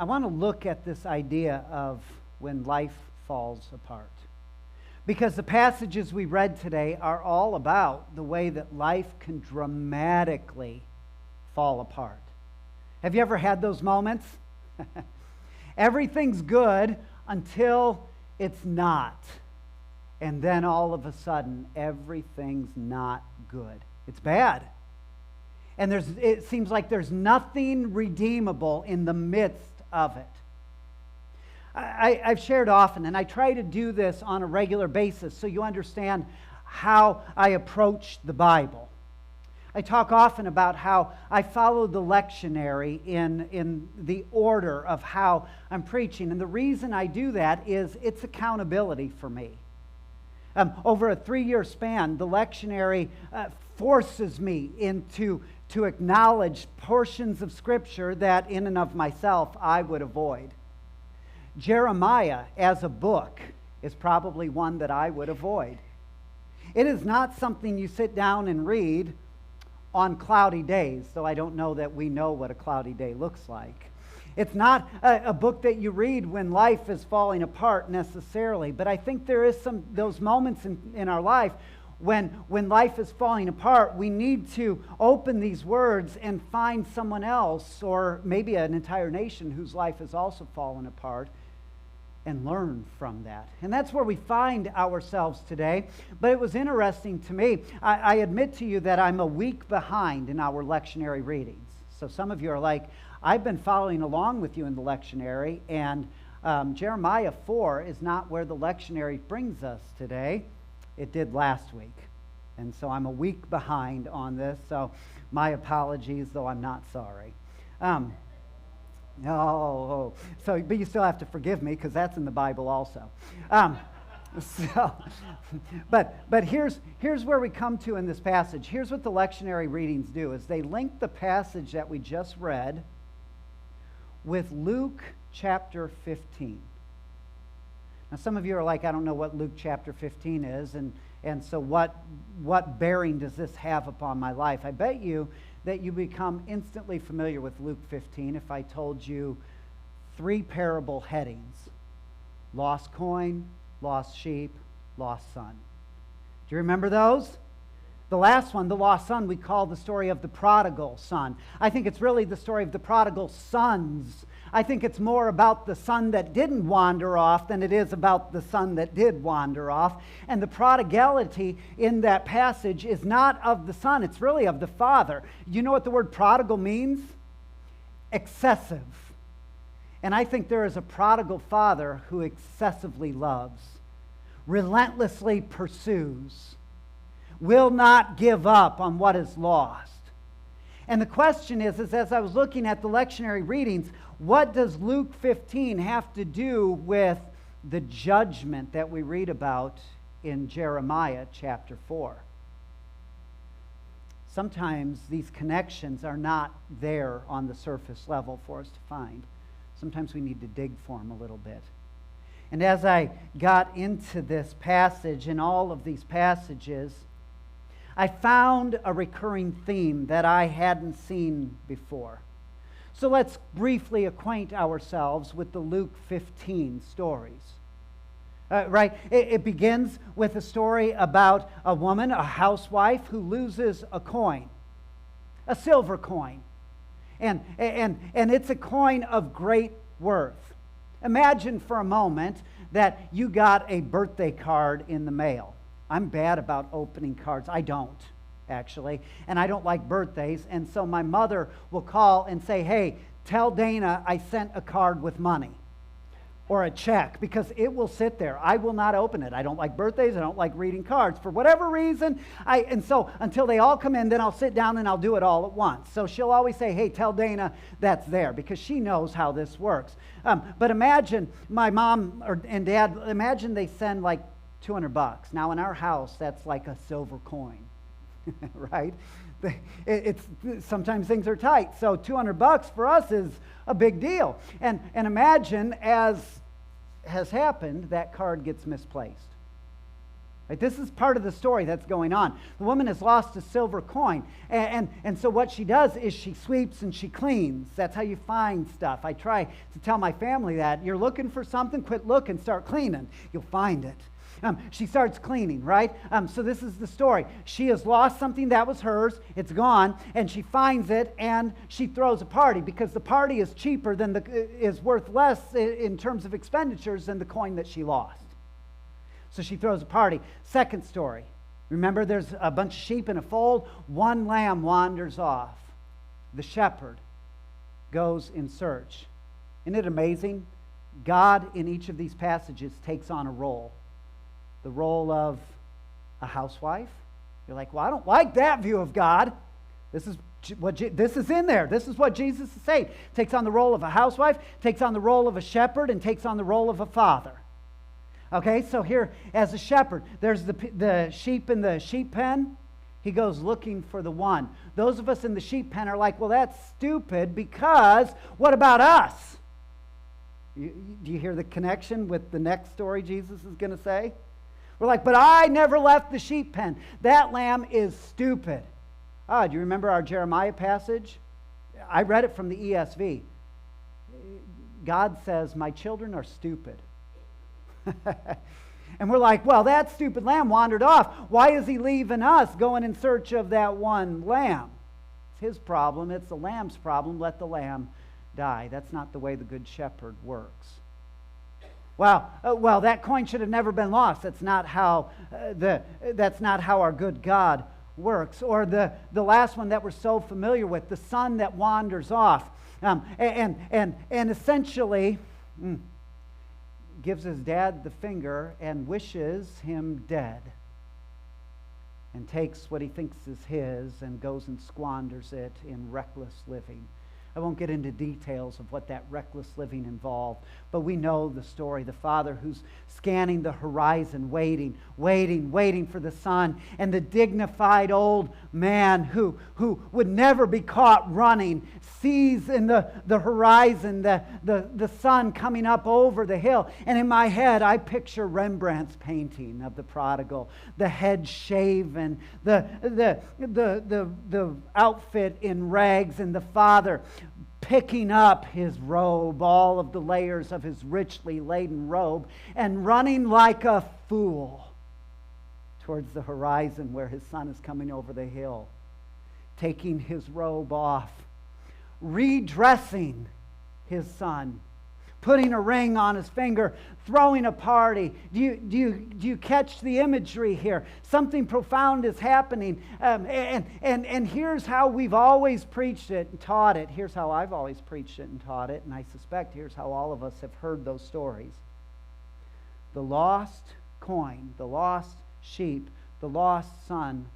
I want to look at this idea of when life falls apart. Because the passages we read today are all about the way that life can dramatically fall apart. Have you ever had those moments? Everything's good until it's not. And then all of a sudden, everything's not good. It's bad. And it seems like there's nothing redeemable in the midst of it. I've shared often, and I try to do this on a regular basis so you understand how I approach the Bible. I talk often about how I follow the lectionary in the order of how I'm preaching. And the reason I do that is it's accountability for me. Over a 3-year span, the lectionary forces me to acknowledge portions of Scripture that in and of myself I would avoid. Jeremiah as a book is probably one that I would avoid. It is not something you sit down and read on cloudy days, though I don't know that we know what a cloudy day looks like. It's not a book that you read when life is falling apart necessarily, but I think there is those moments in our life when life is falling apart, we need to open these words and find someone else, or maybe an entire nation whose life has also fallen apart, and learn from that. And that's where we find ourselves today. But it was interesting to me. I admit to you that I'm a week behind in our lectionary readings. So some of you are like, I've been following along with you in the lectionary, and Jeremiah 4 is not where the lectionary brings us today. It did last week. And so I'm a week behind on this. So my apologies, though I'm not sorry. But you still have to forgive me because that's in the Bible also. But here's where we come to in this passage. Here's what the lectionary readings do: is they link the passage that we just read with Luke chapter 15. Now, some of you are like, I don't know what Luke chapter 15 is, and so what bearing does this have upon my life? I bet you that you become instantly familiar with Luke 15 if I told you 3 parable headings: lost coin, lost sheep, lost son. Do you remember those? The last one, the lost son, we call the story of the prodigal son. I think it's really the story of the prodigal sons. I think it's more about the son that didn't wander off than it is about the son that did wander off. And the prodigality in that passage is not of the son, it's really of the father. You know what the word prodigal means? Excessive. And I think there is a prodigal father who excessively loves, relentlessly pursues, will not give up on what is lost. And the question is as I was looking at the lectionary readings, what does Luke 15 have to do with the judgment that we read about in Jeremiah chapter 4? Sometimes these connections are not there on the surface level for us to find. Sometimes we need to dig for them a little bit. And as I got into this passage and all of these passages, I found a recurring theme that I hadn't seen before. So let's briefly acquaint ourselves with the Luke 15 stories. It begins with a story about a woman, a housewife, who loses a coin, a silver coin. And it's a coin of great worth. Imagine for a moment that you got a birthday card in the mail. I'm bad about opening cards. I don't, actually. And I don't like birthdays. And so my mother will call and say, hey, tell Dana I sent a card with money or a check, because it will sit there. I will not open it. I don't like birthdays. I don't like reading cards. For whatever reason, and so until they all come in, then I'll sit down and I'll do it all at once. So she'll always say, hey, tell Dana that's there, because she knows how this works. But imagine my mom and dad, imagine they send like $200. Now in our house, that's like a silver coin, right? It's sometimes things are tight, so $200 for us is a big deal. And imagine, as has happened, that card gets misplaced. Right? This is part of the story that's going on. The woman has lost a silver coin. And so what she does is she sweeps and she cleans. That's how you find stuff. I try to tell my family that. You're looking for something, quit looking, start cleaning. You'll find it. She starts cleaning, right? So this is the story. She has lost something that was hers. It's gone. And she finds it and she throws a party because the party is cheaper than is worth less in terms of expenditures than the coin that she lost. So she throws a party. Second story. Remember, there's a bunch of sheep in a fold. One lamb wanders off. The shepherd goes in search. Isn't it amazing? God, in each of these passages, takes on a role. The role of a housewife. You're like, well, I don't like that view of God. This is in there. This is what Jesus is saying. Takes on the role of a housewife, takes on the role of a shepherd, and takes on the role of a father. Okay, so here, as a shepherd, there's the sheep in the sheep pen. He goes looking for the one. Those of us in the sheep pen are like, well, that's stupid because what about us? Do you hear the connection with the next story Jesus is going to say? We're like, but I never left the sheep pen. That lamb is stupid. Do you remember our Jeremiah passage? I read it from the ESV. God says, my children are stupid. And we're like, well, that stupid lamb wandered off. Why is he leaving us going in search of that one lamb? It's his problem. It's the lamb's problem. Let the lamb die. That's not the way the good shepherd works. Well, that coin should have never been lost. That's not how our good God works. Or the last one that we're so familiar with, the son that wanders off, and essentially gives his dad the finger and wishes him dead, and takes what he thinks is his and goes and squanders it in reckless living. I won't get into details of what that reckless living involved, but we know the story. The father who's scanning the horizon, waiting for the son, and the dignified old man who would never be caught running, sees in the horizon the sun coming up over the hill. And in my head, I picture Rembrandt's painting of the prodigal, the head shaven, the outfit in rags, and the father picking up his robe, all of the layers of his richly laden robe, and running like a fool towards the horizon where his son is coming over the hill, taking his robe off, redressing his son, putting a ring on his finger, throwing a party. Do you catch the imagery here? Something profound is happening. And here's how we've always preached it and taught it. Here's how I've always preached it and taught it. And I suspect here's how all of us have heard those stories. The lost coin, the lost sheep, the lost son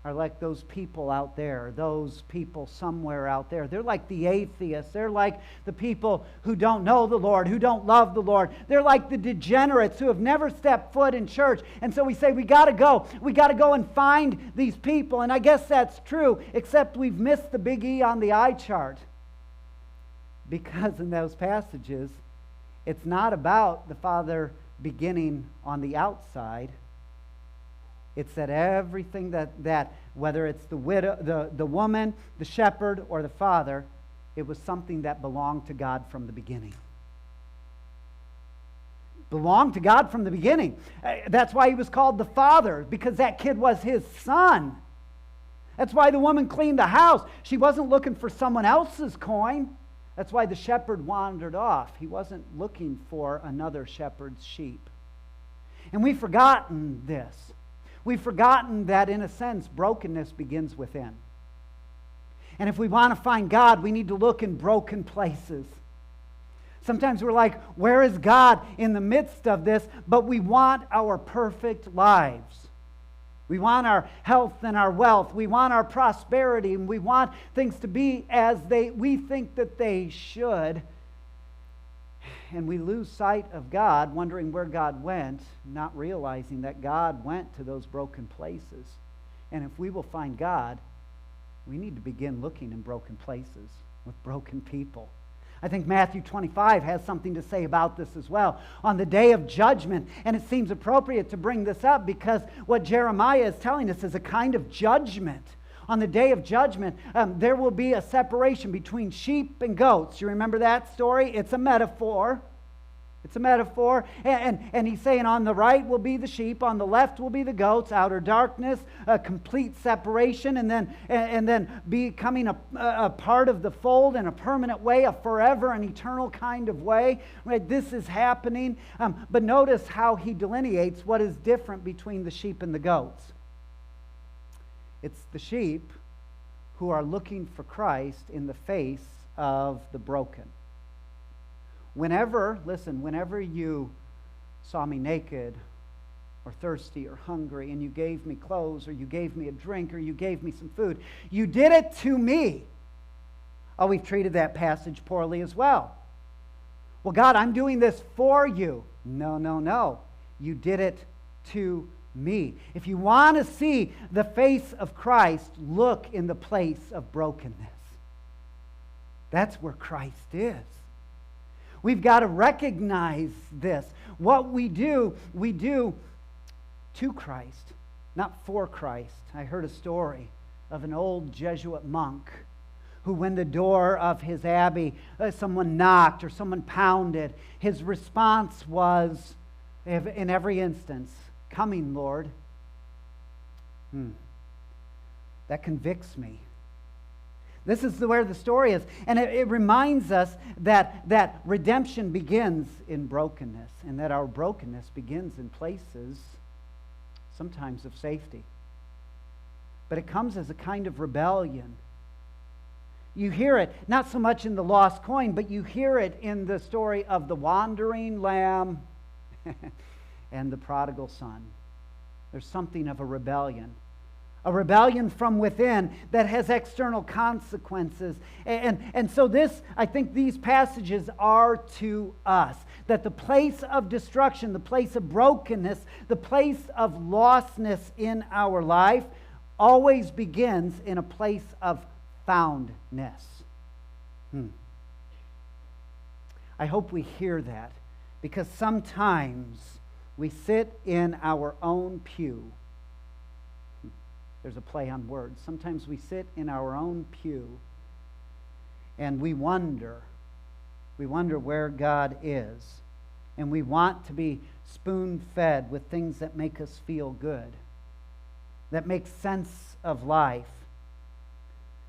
are like those people out there, those people somewhere out there. They're like the atheists. They're like the people who don't know the Lord, who don't love the Lord. They're like the degenerates who have never stepped foot in church. And so we say, we got to go. We got to go and find these people. And I guess that's true, except we've missed the big E on the eye chart. Because in those passages, it's not about the Father beginning on the outside. It's that everything that whether it's the widow, the woman, the shepherd, or the father, it was something that belonged to God from the beginning. Belonged to God from the beginning. That's why he was called the father, because that kid was his son. That's why the woman cleaned the house. She wasn't looking for someone else's coin. That's why the shepherd wandered off. He wasn't looking for another shepherd's sheep. And we've forgotten this. We've forgotten that, in a sense, brokenness begins within. And if we want to find God, we need to look in broken places. Sometimes we're like, where is God in the midst of this? But we want our perfect lives. We want our health and our wealth. We want our prosperity. And we want things to be as we think that they should. And we lose sight of God, wondering where God went, not realizing that God went to those broken places. And if we will find God, we need to begin looking in broken places with broken people. I think Matthew 25 has something to say about this as well. On the day of judgment, and it seems appropriate to bring this up because what Jeremiah is telling us is a kind of judgment. On the day of judgment, there will be a separation between sheep and goats. You remember that story? It's a metaphor. It's a metaphor. And he's saying on the right will be the sheep, on the left will be the goats, outer darkness, a complete separation, and then becoming a part of the fold in a permanent way, a forever and eternal kind of way. Right? This is happening. But notice how he delineates what is different between the sheep and the goats. It's the sheep who are looking for Christ in the face of the broken. Whenever you saw me naked or thirsty or hungry and you gave me clothes or you gave me a drink or you gave me some food, you did it to me. Oh, we've treated that passage poorly as well. Well, God, I'm doing this for you. No. You did it to me. If you want to see the face of Christ, look in the place of brokenness. That's where Christ is. We've got to recognize this. What we do to Christ, not for Christ. I heard a story of an old Jesuit monk who, when the door of his abbey, someone knocked or someone pounded, his response was, in every instance, "Coming, Lord." That convicts me. This is where the story is. And it reminds us that redemption begins in brokenness, and that our brokenness begins in places sometimes of safety. But it comes as a kind of rebellion. You hear it, not so much in the lost coin, but you hear it in the story of the wandering lamb and the prodigal son. There's something of a rebellion from within that has external consequences. And so I think these passages are to us, that the place of destruction, the place of brokenness, the place of lostness in our life always begins in a place of foundness. I hope we hear that, because sometimes we sit in our own pew. There's a play on words. Sometimes we sit in our own pew and we wonder where God is. And we want to be spoon-fed with things that make us feel good, that make sense of life.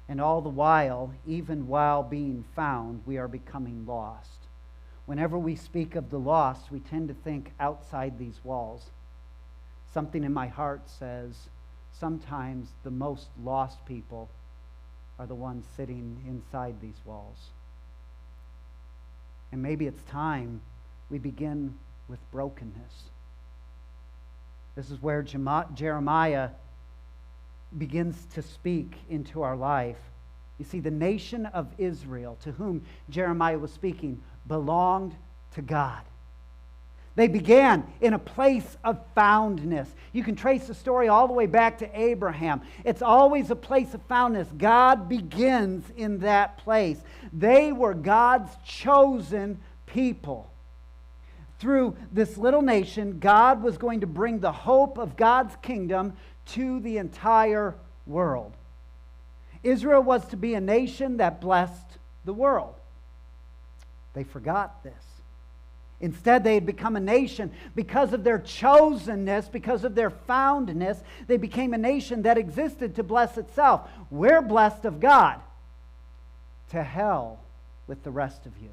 And all the while, even while being found, we are becoming lost. Whenever we speak of the lost, we tend to think outside these walls. Something in my heart says, sometimes the most lost people are the ones sitting inside these walls. And maybe it's time we begin with brokenness. This is where Jeremiah begins to speak into our life. You see, the nation of Israel, to whom Jeremiah was speaking, belonged to God. They began in a place of foundness. You can trace the story all the way back to Abraham. It's always a place of foundness. God begins in that place. They were God's chosen people. Through this little nation, God was going to bring the hope of God's kingdom to the entire world. Israel was to be a nation that blessed the world. They forgot this. Instead, they had become a nation because of their chosenness, because of their foundness. They became a nation that existed to bless itself. We're blessed of God. To hell with the rest of you.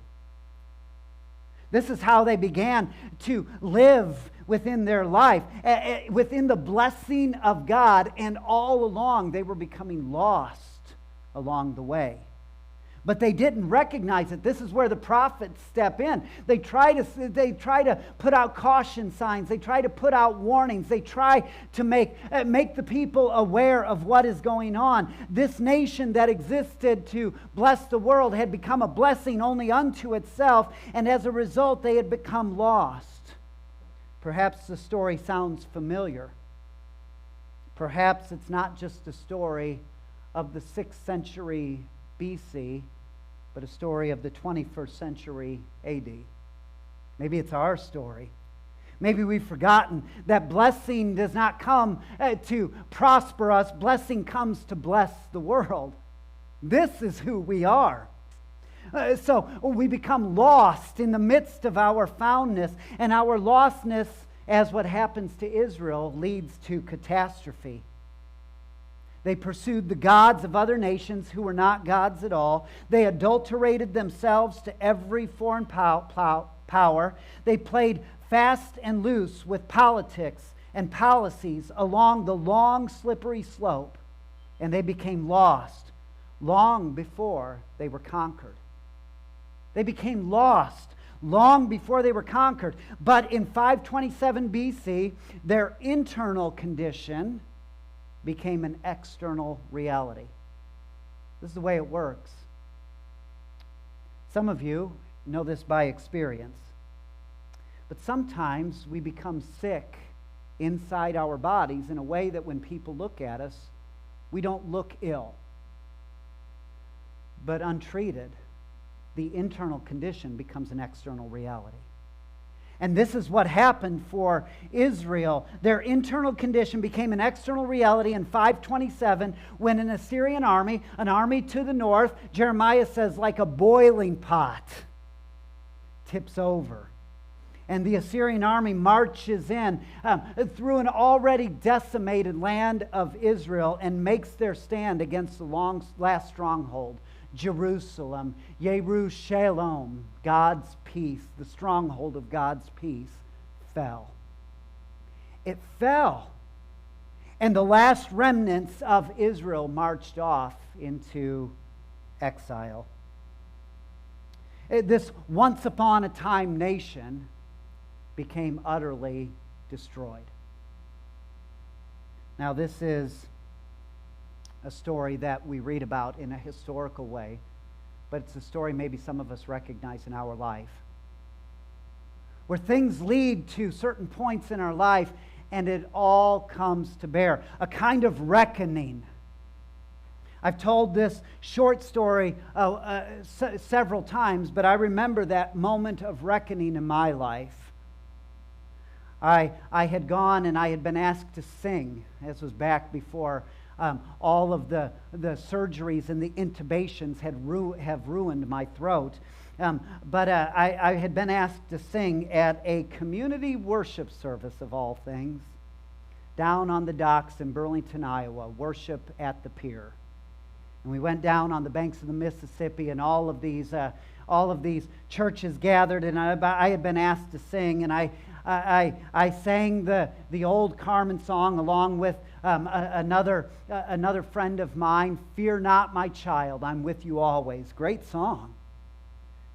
This is how they began to live within their life, within the blessing of God, and all along they were becoming lost along the way. But they didn't recognize it. This is where the prophets step in. They try to put out caution signs. They try to put out warnings. They try to make the people aware of what is going on. This nation that existed to bless the world had become a blessing only unto itself, and as a result, they had become lost. Perhaps the story sounds familiar. Perhaps it's not just a story of the 6th century BC but a story of the 21st century AD. Maybe it's our story. Maybe we've forgotten that blessing does not come to prosper us. Blessing comes to bless the world. This is who we are. So we become lost in the midst of our foundness, and our lostness, as what happens to Israel, leads to catastrophe. They pursued the gods of other nations who were not gods at all. They adulterated themselves to every foreign power. They played fast and loose with politics and policies along the long, slippery slope, and they became lost long before they were conquered. They became lost long before they were conquered. But in 527 BC, their internal condition became an external reality. This is the way it works. Some of you know this by experience. But sometimes we become sick inside our bodies in a way that when people look at us, we don't look ill. But untreated, the internal condition becomes an external reality. And this is what happened for Israel. Their internal condition became an external reality in 527 when an Assyrian army, an army to the north, Jeremiah says, like a boiling pot, tips over. And the Assyrian army marches in through an already decimated land of Israel and makes their stand against the last stronghold, Jerusalem, Yerushalem, God's peace, the stronghold of God's peace, fell. It fell. And the last remnants of Israel marched off into exile. This once upon a time nation became utterly destroyed. Now, this is a story that we read about in a historical way, but it's a story maybe some of us recognize in our life, where things lead to certain points in our life and it all comes to bear, a kind of reckoning. I've told this short story several times, but I remember that moment of reckoning in my life. I had gone and I had been asked to sing. This was back before all of the surgeries and the intubations have ruined my throat. But I had been asked to sing at a community worship service, of all things, down on the docks in Burlington, Iowa, worship at the pier. And we went down on the banks of the Mississippi, and all of these churches gathered, and I had been asked to sing, and I sang the old Carmen song along with another friend of mine, "Fear not, my child, I'm with you always." Great song.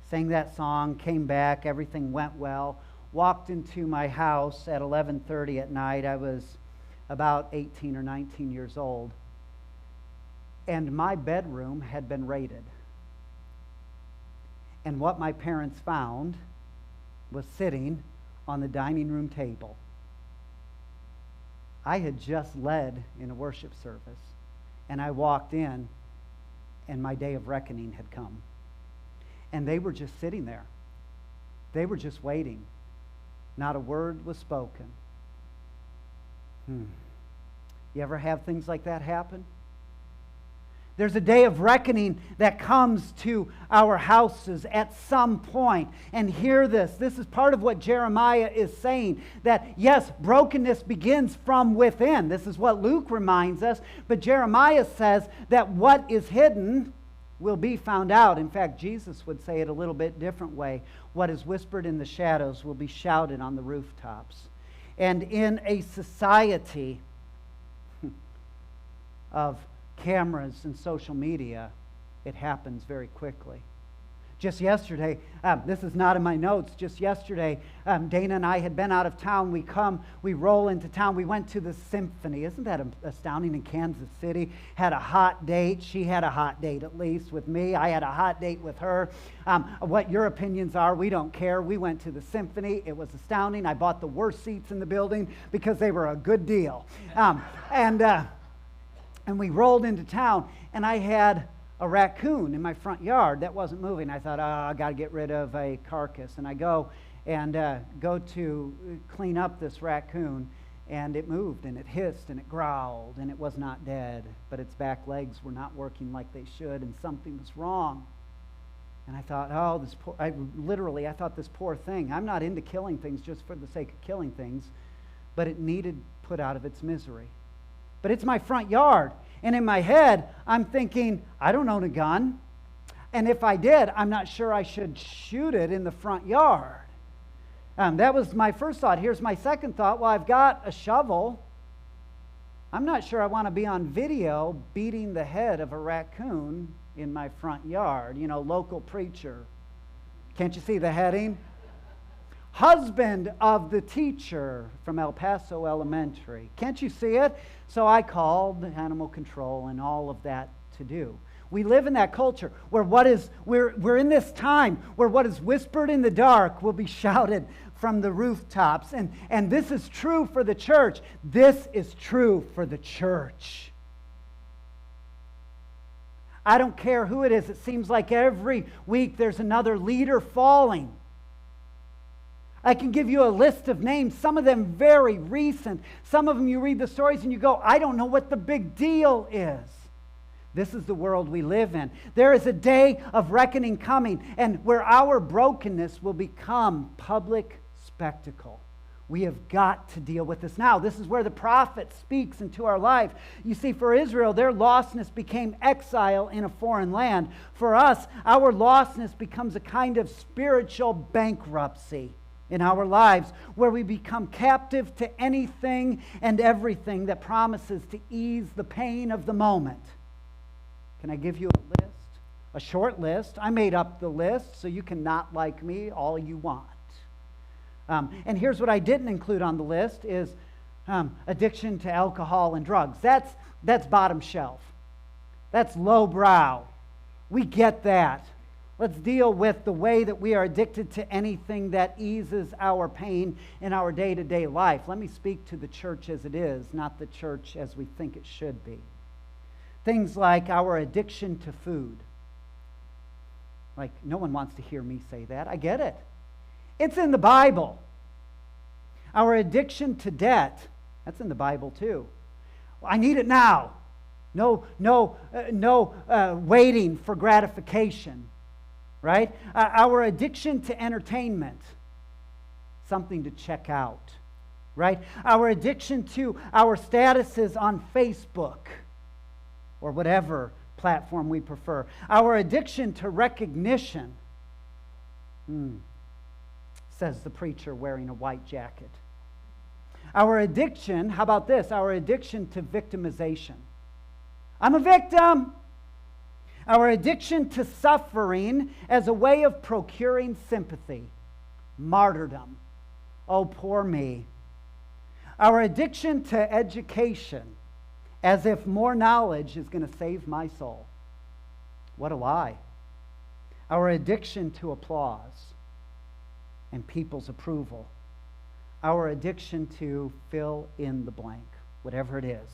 Sang that song, came back, everything went well. Walked into my house at 11:30 at night. I was about 18 or 19 years old. And my bedroom had been raided. And what my parents found was sitting on the dining room table. I had just led in a worship service, and I walked in, and my day of reckoning had come. And they were just sitting there. They were just waiting. Not a word was spoken. You ever have things like that happen? There's a day of reckoning that comes to our houses at some point. And hear this. This is part of what Jeremiah is saying. That yes, brokenness begins from within. This is what Luke reminds us. But Jeremiah says that what is hidden will be found out. In fact, Jesus would say it a little bit different way. What is whispered in the shadows will be shouted on the rooftops. And in a society of cameras and social media, it happens very quickly. Just yesterday, this is not in my notes, just yesterday, Dana and I had been out of town. We roll into town. We went to the symphony. Isn't that astounding? In Kansas City. Had a hot date. She had a hot date, at least, with me. I had a hot date with her. What your opinions are, we don't care. We went to the symphony. It was astounding. I bought the worst seats in the building because they were a good deal. And we rolled into town, and I had a raccoon in my front yard that wasn't moving. I thought, I got to get rid of a carcass. And I go to clean up this raccoon, and it moved, and it hissed, and it growled, and it was not dead, but its back legs were not working like they should, and something was wrong. And I thought, I thought this poor thing, I'm not into killing things just for the sake of killing things, but it needed put out of its misery. But it's my front yard, and in my head, I'm thinking, I don't own a gun, and if I did, I'm not sure I should shoot it in the front yard. That was my first thought. Here's my second thought. Well, I've got a shovel. I'm not sure I want to be on video beating the head of a raccoon in my front yard. Local preacher. Can't you see the heading? Husband of the teacher from El Paso Elementary. Can't you see it? So I called animal control and all of that to do. We live in that culture where we're in this time where what is whispered in the dark will be shouted from the rooftops. And this is true for the church. This is true for the church. I don't care who it is. It seems like every week there's another leader falling. I can give you a list of names, some of them very recent. Some of them you read the stories and you go, I don't know what the big deal is. This is the world we live in. There is a day of reckoning coming, and where our brokenness will become public spectacle. We have got to deal with this now. This is where the prophet speaks into our life. You see, for Israel, their lostness became exile in a foreign land. For us, our lostness becomes a kind of spiritual bankruptcy in our lives, where we become captive to anything and everything that promises to ease the pain of the moment. Can I give you a list? A short list. I made up the list, so you can not like me all you want. And here's what I didn't include on the list is addiction to alcohol and drugs. That's bottom shelf. That's lowbrow. We get that. Let's deal with the way that we are addicted to anything that eases our pain in our day-to-day life. Let me speak to the church as it is, not the church as we think it should be. Things like our addiction to food. Like, no one wants to hear me say that. I get it. It's in the Bible. Our addiction to debt, that's in the Bible too. I need it now. No waiting for gratification, right? Our addiction to entertainment, something to check out, right? Our addiction to our statuses on Facebook, or whatever platform we prefer. Our addiction to recognition, says the preacher wearing a white jacket. Our addiction, how about this? Our addiction to victimization. I'm a victim. Our addiction to suffering as a way of procuring sympathy. Martyrdom. Oh, poor me. Our addiction to education, as if more knowledge is going to save my soul. What a lie. Our addiction to applause and people's approval. Our addiction to fill in the blank, whatever it is.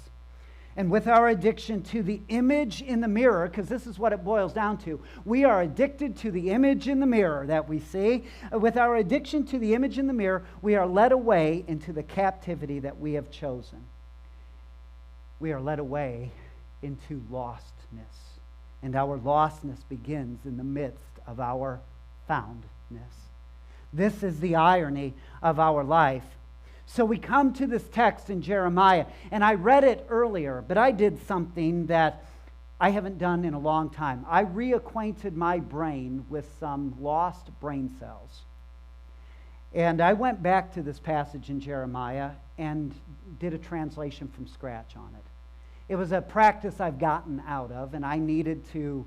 And with our addiction to the image in the mirror, because this is what it boils down to, we are addicted to the image in the mirror that we see. With our addiction to the image in the mirror, we are led away into the captivity that we have chosen. We are led away into lostness. And our lostness begins in the midst of our foundness. This is the irony of our life. So we come to this text in Jeremiah, and I read it earlier, but I did something that I haven't done in a long time. I reacquainted my brain with some lost brain cells. And I went back to this passage in Jeremiah and did a translation from scratch on it. It was a practice I've gotten out of, and I needed to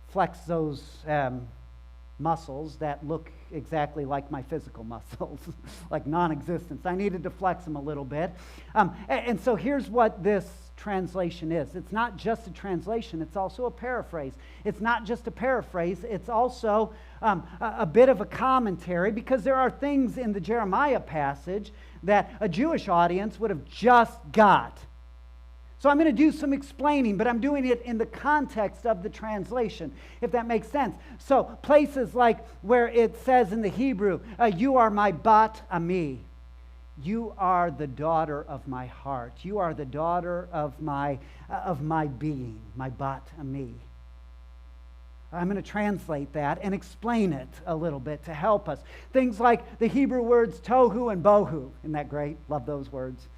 flex those muscles that look exactly like my physical muscles, like non-existence. I needed to flex them a little bit. And so here's what this translation is. It's not just a translation, it's also a paraphrase. It's not just a paraphrase, it's also a bit of a commentary, because there are things in the Jeremiah passage that a Jewish audience would have just got. So I'm going to do some explaining, but I'm doing it in the context of the translation, if that makes sense. So places like where it says in the Hebrew, you are my bat ami. You are the daughter of my heart. You are the daughter of my being, my bat ami. I'm going to translate that and explain it a little bit to help us. Things like the Hebrew words tohu and bohu. Isn't that great? Love those words.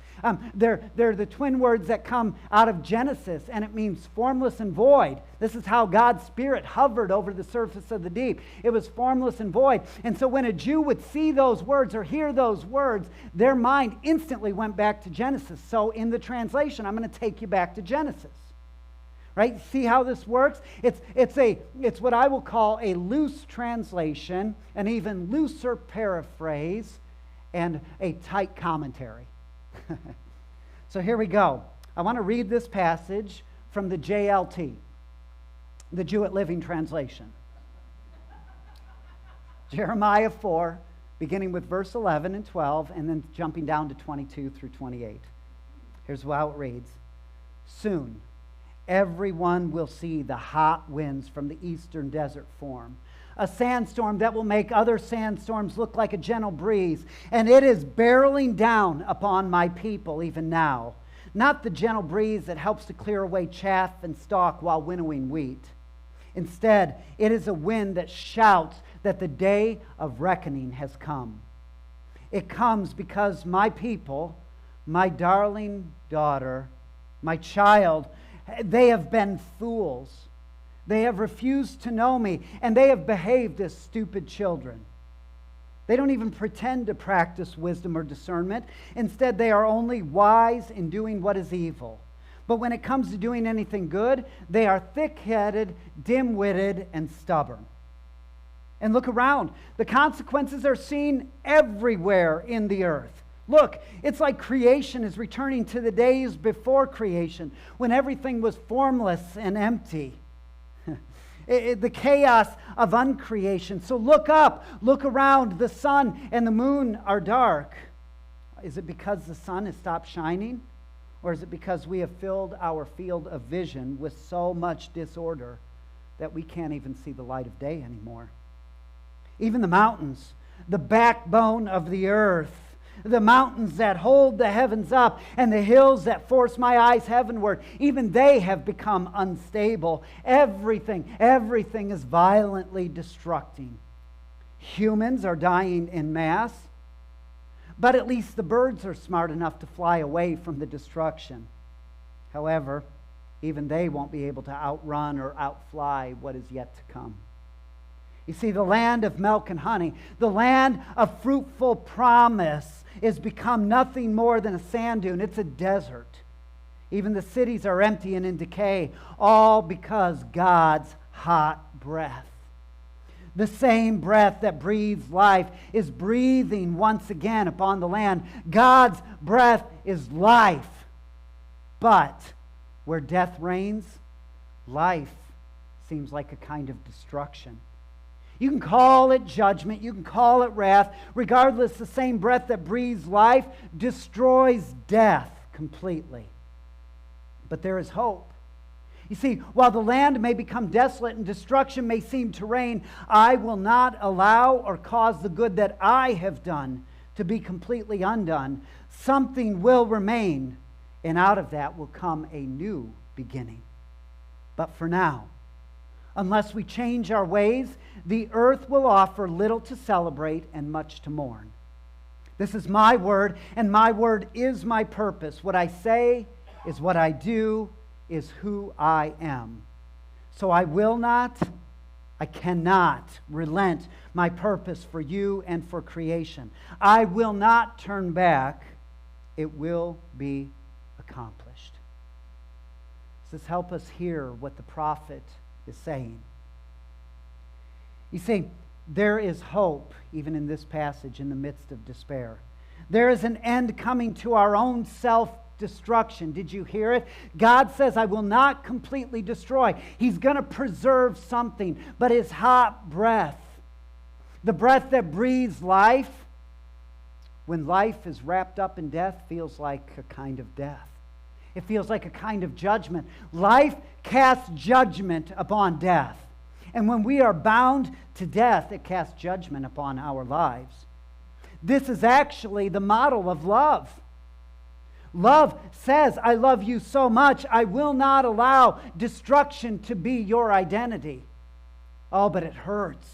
They're the twin words that come out of Genesis, and it means formless and void. This is how God's Spirit hovered over the surface of the deep. It was formless and void. And so when a Jew would see those words or hear those words, their mind instantly went back to Genesis. So in the translation, I'm going to take you back to Genesis. Right? See how this works? It's what I will call a loose translation, an even looser paraphrase, and a tight commentary. So here we go. I want to read this passage from the JLT, the Jewett Living Translation. Jeremiah 4, beginning with verse 11 and 12, and then jumping down to 22 through 28. Here's how it reads. Soon everyone will see the hot winds from the eastern desert form, a sandstorm that will make other sandstorms look like a gentle breeze, and it is barreling down upon my people even now. Not the gentle breeze that helps to clear away chaff and stalk while winnowing wheat. Instead, it is a wind that shouts that the day of reckoning has come. It comes because my people, my darling daughter, my child, they have been fools. They have refused to know me, and they have behaved as stupid children. They don't even pretend to practice wisdom or discernment. Instead, they are only wise in doing what is evil. But when it comes to doing anything good, they are thick-headed, dim-witted, and stubborn. And look around. The consequences are seen everywhere in the earth. Look, it's like creation is returning to the days before creation, when everything was formless and empty. The chaos of uncreation. So look up, look around. The sun and the moon are dark. Is it because the sun has stopped shining? Or is it because we have filled our field of vision with so much disorder that we can't even see the light of day anymore? Even the mountains, the backbone of the earth, the mountains that hold the heavens up and the hills that force my eyes heavenward, even they have become unstable. Everything is violently destructing. Humans are dying en masse, but at least the birds are smart enough to fly away from the destruction. However, even they won't be able to outrun or outfly what is yet to come. You see, the land of milk and honey, the land of fruitful promise, is become nothing more than a sand dune. It's a desert. Even the cities are empty and in decay, all because God's hot breath, the same breath that breathes life, is breathing once again upon the land. God's breath is life. But where death reigns, life seems like a kind of destruction. You can call it judgment, you can call it wrath. Regardless, the same breath that breathes life destroys death completely. But there is hope. You see, while the land may become desolate and destruction may seem to reign, I will not allow or cause the good that I have done to be completely undone. Something will remain, and out of that will come a new beginning. But for now, unless we change our ways, the earth will offer little to celebrate and much to mourn. This is my word, and my word is my purpose. What I say is what I do, is who I am. So I cannot relent my purpose for you and for creation. I will not turn back. It will be accomplished. Does this help us hear what the prophet is saying? You see, there is hope even in this passage in the midst of despair. There is an end coming to our own self-destruction. Did you hear it? God says, I will not completely destroy. He's going to preserve something, but his hot breath, the breath that breathes life, when life is wrapped up in death, feels like a kind of death. It feels like a kind of judgment. Life casts judgment upon death. And when we are bound to death, it casts judgment upon our lives. This is actually the model of love. Love says, I love you so much, I will not allow destruction to be your identity. Oh, but it hurts.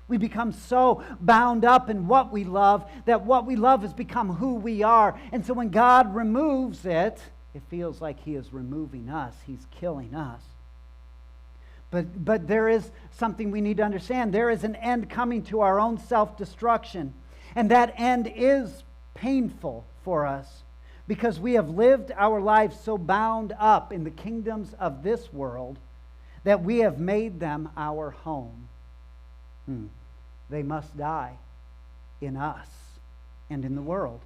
We become so bound up in what we love that what we love has become who we are. And so when God removes it, it feels like He is removing us. He's killing us. But there is something we need to understand. There is an end coming to our own self-destruction. And that end is painful for us because we have lived our lives so bound up in the kingdoms of this world that we have made them our home. They must die in us and in the world.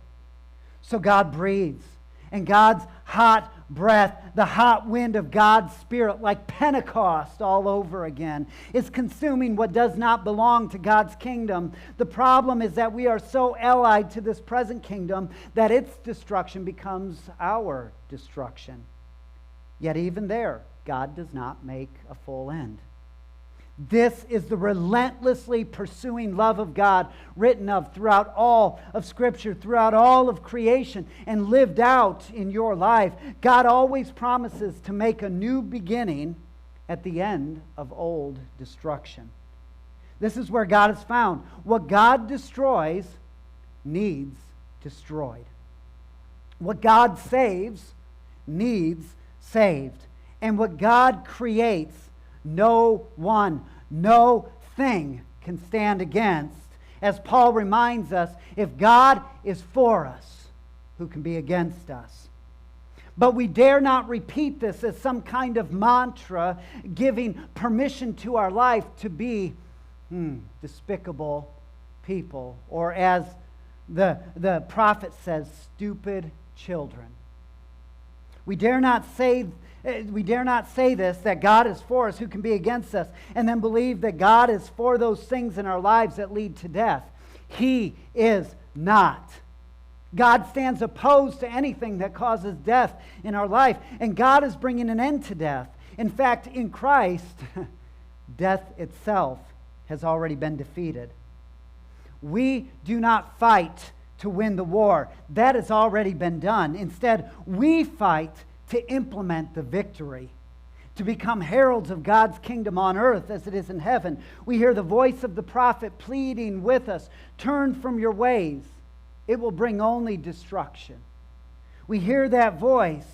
So God breathes, and God's hot breath, the hot wind of God's Spirit, like Pentecost all over again, is consuming what does not belong to God's kingdom. The problem is that we are so allied to this present kingdom that its destruction becomes our destruction. Yet even there, God does not make a full end. This is the relentlessly pursuing love of God written of throughout all of Scripture, throughout all of creation, and lived out in your life. God always promises to make a new beginning at the end of old destruction. This is where God is found. What God destroys needs destroyed. What God saves needs saved. And what God creates, no one, no thing can stand against. As Paul reminds us, if God is for us, who can be against us? But we dare not repeat this as some kind of mantra, giving permission to our life to be despicable people, or as the prophet says, stupid children. We dare not say this, that God is for us, who can be against us, and then believe that God is for those things in our lives that lead to death. He is not. God stands opposed to anything that causes death in our life, and God is bringing an end to death. In fact, in Christ, death itself has already been defeated. We do not fight to win the war. That has already been done. Instead, we fight to implement the victory, to become heralds of God's kingdom on earth as it is in heaven. We hear the voice of the prophet pleading with us, turn from your ways. It will bring only destruction. We hear that voice,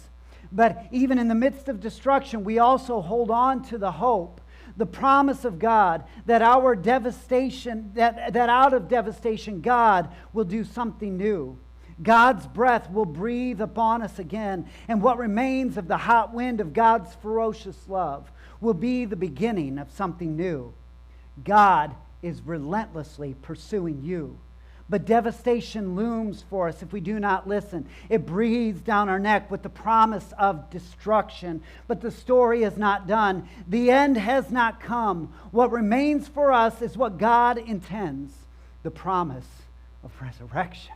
but even in the midst of destruction, we also hold on to the hope, the promise of God that our devastation, that out of devastation, God will do something new. God's breath will breathe upon us again, and what remains of the hot wind of God's ferocious love will be the beginning of something new. God is relentlessly pursuing you, but devastation looms for us if we do not listen. It breathes down our neck with the promise of destruction, but the story is not done. The end has not come. What remains for us is what God intends, the promise of resurrection.